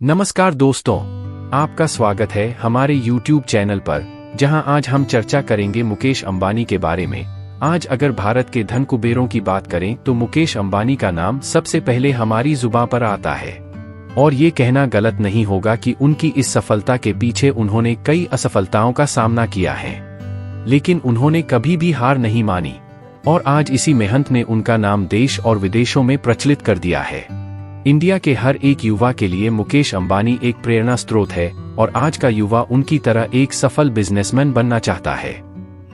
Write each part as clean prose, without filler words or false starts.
नमस्कार दोस्तों, आपका स्वागत है हमारे YouTube चैनल पर, जहां आज हम चर्चा करेंगे मुकेश अंबानी के बारे में। आज अगर भारत के धन कुबेरों की बात करें तो मुकेश अंबानी का नाम सबसे पहले हमारी जुबां पर आता है। और ये कहना गलत नहीं होगा कि उनकी इस सफलता के पीछे उन्होंने कई असफलताओं का सामना किया है, लेकिन उन्होंने कभी भी हार नहीं मानी और आज इसी मेहनत ने उनका नाम देश और विदेशों में प्रचलित कर दिया है। इंडिया के हर एक युवा के लिए मुकेश अंबानी एक प्रेरणा स्रोत है और आज का युवा उनकी तरह एक सफल बिजनेसमैन बनना चाहता है।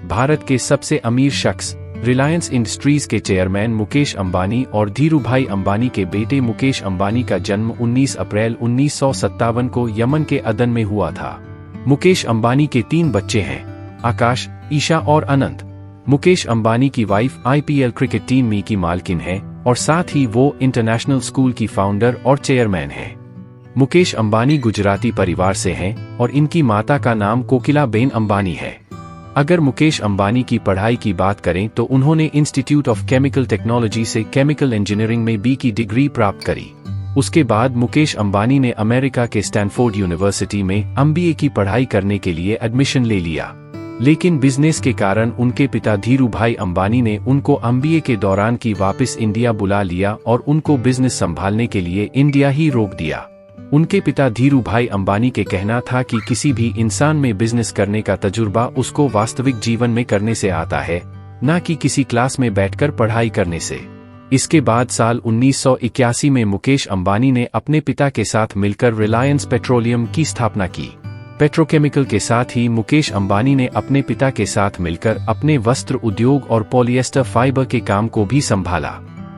भारत के सबसे अमीर शख्स रिलायंस इंडस्ट्रीज के चेयरमैन मुकेश अंबानी और धीरूभाई अंबानी के बेटे मुकेश अंबानी का जन्म 19 अप्रैल 1957 को यमन के अदन में हुआ था। मुकेश अंबानी के 3 बच्चे हैं, आकाश, ईशा और अनंत। मुकेश अंबानी की वाइफ IPL क्रिकेट टीम में की मालकिन है और साथ ही वो इंटरनेशनल स्कूल की फाउंडर और चेयरमैन है। मुकेश अंबानी गुजराती परिवार से हैं और इनकी माता का नाम कोकिलाबेन अंबानी है। अगर मुकेश अंबानी की पढ़ाई की बात करें तो उन्होंने इंस्टीट्यूट ऑफ केमिकल टेक्नोलॉजी से केमिकल इंजीनियरिंग में B की डिग्री प्राप्त करी। उसके बाद मुकेश अंबानी ने अमेरिका के स्टैनफोर्ड यूनिवर्सिटी में MBA की पढ़ाई करने के लिए एडमिशन ले लिया, लेकिन बिजनेस के कारण उनके पिता धीरूभाई अंबानी ने उनको MBA के दौरान की वापस इंडिया बुला लिया और उनको बिजनेस संभालने के लिए इंडिया ही रोक दिया। उनके पिता धीरूभाई अंबानी के कहना था कि किसी भी इंसान में बिजनेस करने का तजुर्बा उसको वास्तविक जीवन में करने से आता है, न कि किसी क्लास में बैठकर पढ़ाई करने से। इसके बाद साल 1981 में मुकेश अंबानी ने अपने पिता के साथ मिलकर रिलायंस पेट्रोलियम की स्थापना की। पेट्रोकेमिकल के साथ ही मुकेश अंबानी ने अपने पिता के साथ मिलकर अपने वस्त्र उद्योग और पॉलिएस्टर फाइबर के काम को भी संभाला।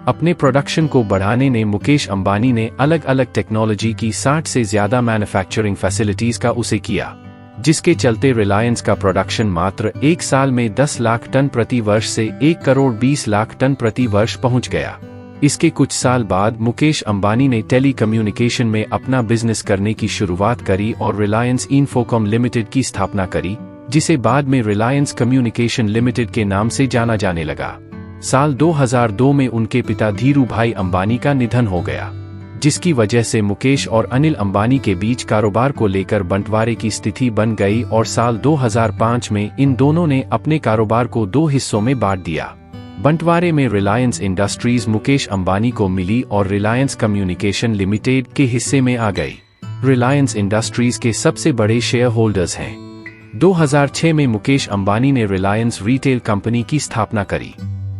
अपने प्रोडक्शन को बढ़ाने ने मुकेश अंबानी ने अलग अलग टेक्नोलॉजी की 60 से ज्यादा मैन्युफैक्चरिंग फैसिलिटीज का उसे किया, जिसके चलते रिलायंस का प्रोडक्शन मात्र एक साल में 10 लाख टन प्रति वर्ष से 1 करोड़ 20 लाख टन प्रति वर्ष पहुंच गया। इसके कुछ साल बाद मुकेश अंबानी ने टेली कम्युनिकेशन में अपना बिजनेस करने की शुरुआत करी और रिलायंस इन्फोकॉम लिमिटेड की स्थापना करी, जिसे बाद में रिलायंस कम्युनिकेशन लिमिटेड के नाम से जाना जाने लगा। साल 2002 में उनके पिता धीरूभाई अंबानी का निधन हो गया, जिसकी वजह से मुकेश और अनिल अंबानी के बीच कारोबार को लेकर बंटवारे की स्थिति बन गई और साल 2005 में इन दोनों ने अपने कारोबार को 2 हिस्सों में बांट दिया। बंटवारे में रिलायंस इंडस्ट्रीज मुकेश अंबानी को मिली और रिलायंस कम्युनिकेशन लिमिटेड के हिस्से में आ गई। रिलायंस इंडस्ट्रीज के सबसे बड़े शेयर होल्डर्स हैं। 2006 में मुकेश अंबानी ने रिलायंस रिटेल कंपनी की स्थापना करी।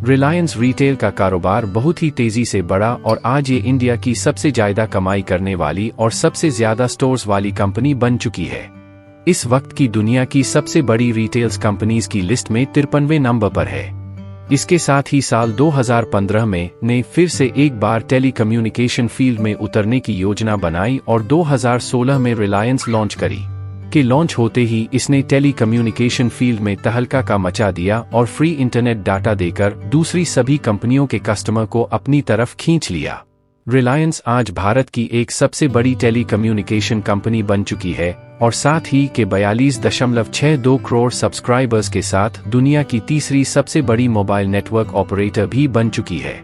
रिलायंस रिटेल का कारोबार बहुत ही तेजी से बढ़ा और आज ये इंडिया की सबसे ज्यादा कमाई करने वाली और सबसे ज्यादा स्टोर्स वाली कंपनी बन चुकी है। इस वक्त की दुनिया की सबसे बड़ी रिटेल्स कंपनीज की लिस्ट में 53वें नंबर पर है। इसके साथ ही साल 2015 में ने फिर से एक बार टेली कम्युनिकेशन फील्ड में उतरने की योजना बनाई और 2016 में रिलायंस लॉन्च करी। के लॉन्च होते ही इसने टेली कम्युनिकेशन फील्ड में तहलका का मचा दिया और फ्री इंटरनेट डाटा देकर दूसरी सभी कंपनियों के कस्टमर को अपनी तरफ खींच लिया। रिलायंस आज भारत की एक सबसे बड़ी टेली कम्युनिकेशन कंपनी बन चुकी है और साथ ही के 42.62 करोड़ सब्सक्राइबर्स के साथ दुनिया की तीसरी सबसे बड़ी मोबाइल नेटवर्क ऑपरेटर भी बन चुकी है।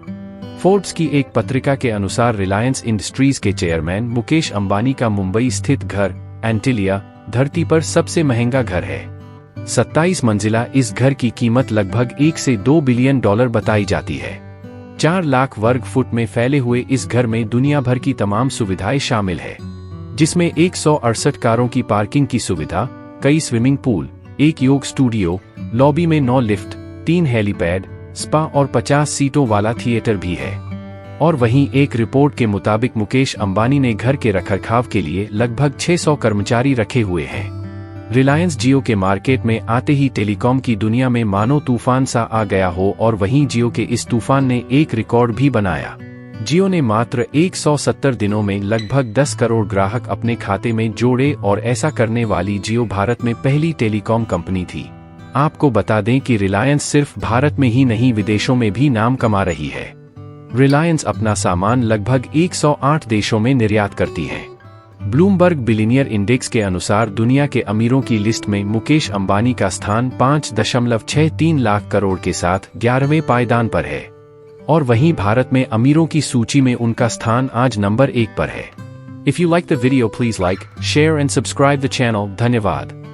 फोर्ब्स की एक पत्रिका के अनुसार रिलायंस इंडस्ट्रीज के चेयरमैन मुकेश अंबानी का मुंबई स्थित घर एंटिलिया धरती पर सबसे महंगा घर है। 27 मंजिला इस घर की कीमत लगभग 1 से 2 बिलियन डॉलर बताई जाती है। 4 लाख वर्ग फुट में फैले हुए इस घर में दुनिया भर की तमाम सुविधाएं शामिल है, जिसमें 168 कारों की पार्किंग की सुविधा, कई स्विमिंग पूल, एक योग स्टूडियो, लॉबी में 9 लिफ्ट, 3 हेलीपैड, स्पा और 50 सीटों वाला थिएटर भी है। और वहीं एक रिपोर्ट के मुताबिक मुकेश अंबानी ने घर के रखरखाव के लिए लगभग 600 कर्मचारी रखे हुए हैं। रिलायंस जियो के मार्केट में आते ही टेलीकॉम की दुनिया में मानो तूफान सा आ गया हो और वहीं जियो के इस तूफान ने एक रिकॉर्ड भी बनाया। जियो ने मात्र 170 दिनों में लगभग 10 करोड़ ग्राहक अपने खाते में जोड़े और ऐसा करने वाली जियो भारत में पहली टेलीकॉम कंपनी थी। आपको बता दें कि रिलायंस सिर्फ भारत में ही नहीं विदेशों में भी नाम कमा रही है। रिलायंस अपना सामान लगभग 108 देशों में निर्यात करती है। ब्लूमबर्ग बिलियनियर इंडेक्स के अनुसार दुनिया के अमीरों की लिस्ट में मुकेश अंबानी का स्थान 5.63 लाख करोड़ के साथ 11वें पायदान पर है और वहीं भारत में अमीरों की सूची में उनका स्थान आज नंबर 1 पर है। If you like the video, please like, share and subscribe the channel. धन्यवाद।